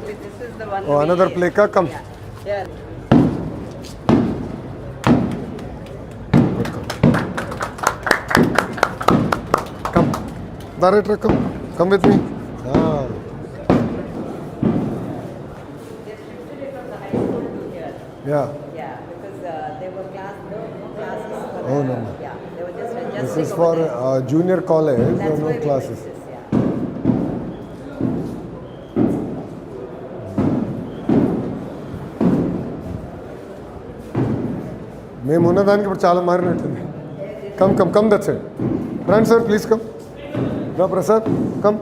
actually this is the one. Oh, another play ka? Come. Yeah. Come. Director, come. Come with me. Ah. Yeah. Yeah, because they were no classes. Oh, no. Yeah, they were just adjusting. This is for junior college. That's There are why no we classes. did this, yeah. మేము ఉన్నదానికి ఇప్పుడు చాలా మారినట్టుంది. Come come come that side రండి sir please come రా Prasad come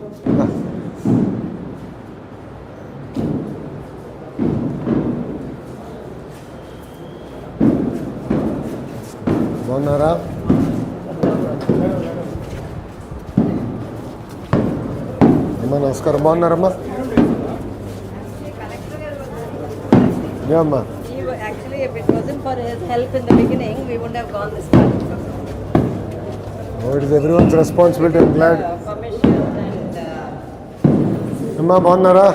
బాగున్నారా? అమ్మా నమస్కారం. బాగున్నారమ్మా? యా అమ్మా. Actually, if it wasn't for his help in the beginning, we wouldn't have gone this far. Oh, it is everyone's responsibility. I'm glad. Permission and అమ్మా బాగున్నారా?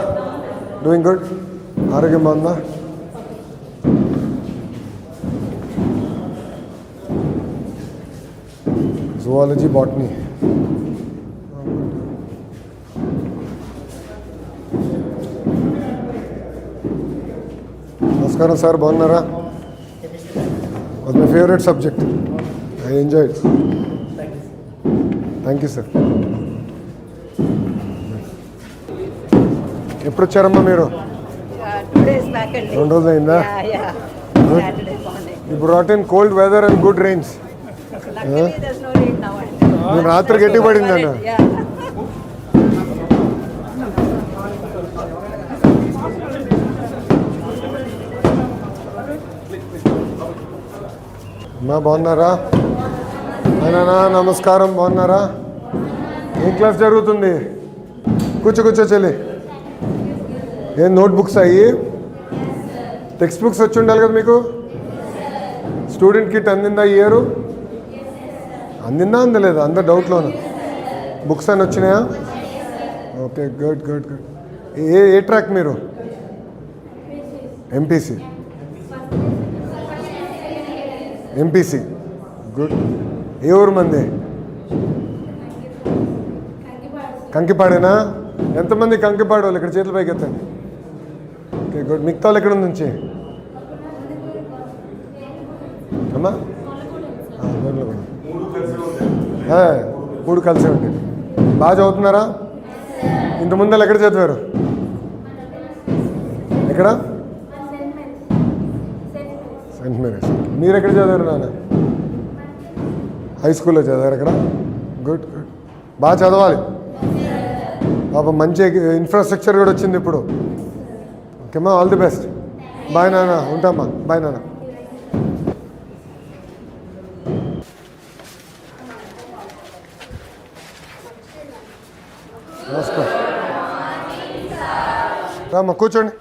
Doing good. ఆరోగ్యం బాగుందా? Zoology botany. నమస్కారం సార్ బాగున్నారా? Was my favourite subject. I enjoyed. Thank you sir. ఎప్పుడు వచ్చారమ్మా మీరు? 2 days back and 2 రోజులు అయిందా? yeah. Good. Saturday morning. You brought in cold weather and good rains. Luckily, there's no rain now. నేను రాత్రి గట్టి పడిందన్న. Yeah. అమ్మా బాగున్నారా? అయినా నమస్కారం. బాగున్నారా? ఏం క్లాస్ జరుగుతుంది? కూర్చో చెల్లి. ఏం నోట్బుక్స్ అయ్యి టెక్స్ట్ బుక్స్ వచ్చి ఉండాలి కదా మీకు. స్టూడెంట్ కిట్ అందిందా ఈ ఇయర్? అందిందా అందలేదు? అందరు డౌట్లోనా? బుక్స్ అని వచ్చినాయా? Okay good good good. ఏ ట్రాక్ మీరు? ఎంపీసీ. గుడ్. ఏ ఊరు మంది? కంకిపాడేనా? ఎంతమంది కంకిపాడు వాళ్ళు ఇక్కడ చేతుల పైకి ఎత్తండి. Okay good. మిగతా వాళ్ళు ఎక్కడ నుంచి? అమ్మా 3 కలిసి ఉంటాయి. బాగా చదువుతున్నారా? ఇంతకుముందు వాళ్ళు ఎక్కడ చదివారు? ఎక్కడ? Saint Mary's. మీరు ఎక్కడ చదివారు నాన్న? హై స్కూల్లో చదివారు అక్కడ? Good good. బాగా చదవాలి పాప. మంచి ఇన్ఫ్రాస్ట్రక్చర్ కూడా వచ్చింది ఇప్పుడు. ఓకేమ్మా, ఆల్ ది బెస్ట్. బాయ్ నాన్న. ఉంటామ్మా. బాయ్ నాన్న. నమస్కారం. రామ్మా కూర్చోండి.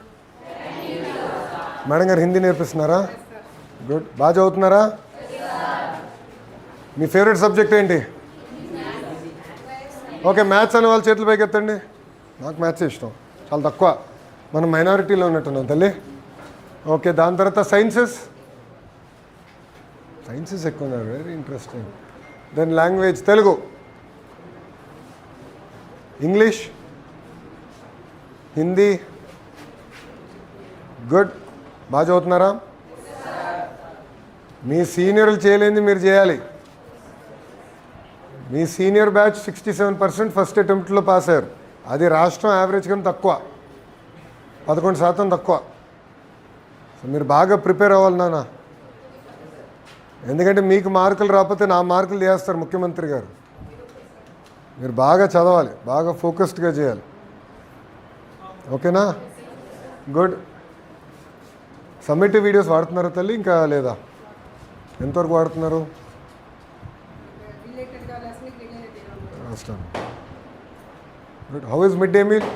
మేడం గారు హిందీ నేర్పిస్తున్నారా? గుడ్. బాగా చదువుతున్నారా? మీ ఫేవరెట్ సబ్జెక్ట్ ఏంటి? ఓకే, మ్యాథ్స్ అనే వాళ్ళ చేతుల పైకి ఎత్తండి. నాకు మ్యాథ్స్ ఇష్టం, చాలా తక్కువ. మనం మైనారిటీలో ఉన్నట్టున్నాం తల్లి. ఓకే, దాని తర్వాత సైన్సెస్ ఎక్కువ ఉన్నారు. Very interesting. Then language Telugu, English, Hindi. Good. బాగా చదువుతున్నారా? మీ సీనియర్లు చేయలేనిది మీరు చేయాలి. మీ సీనియర్ బ్యాచ్ 67% ఫస్ట్ అటెంప్ట్లో పాస్ అయ్యారు. అది రాష్ట్రం యావరేజ్ కన్నా తక్కువ, 11% తక్కువ. సో మీరు బాగా ప్రిపేర్ అవ్వాలి నాన్న. ఎందుకంటే మీకు మార్కులు రాకపోతే నా మార్కులు చేస్తారు ముఖ్యమంత్రి గారు. మీరు బాగా చదవాలి, బాగా ఫోకస్డ్గా చేయాలి. ఓకేనా? గుడ్. సమ్మేటివ్ వీడియోస్ వాడుతున్నారా తల్లి ఇంకా లేదా? ఎంతవరకు వాడుతున్నారు? Good. How is mid day meal?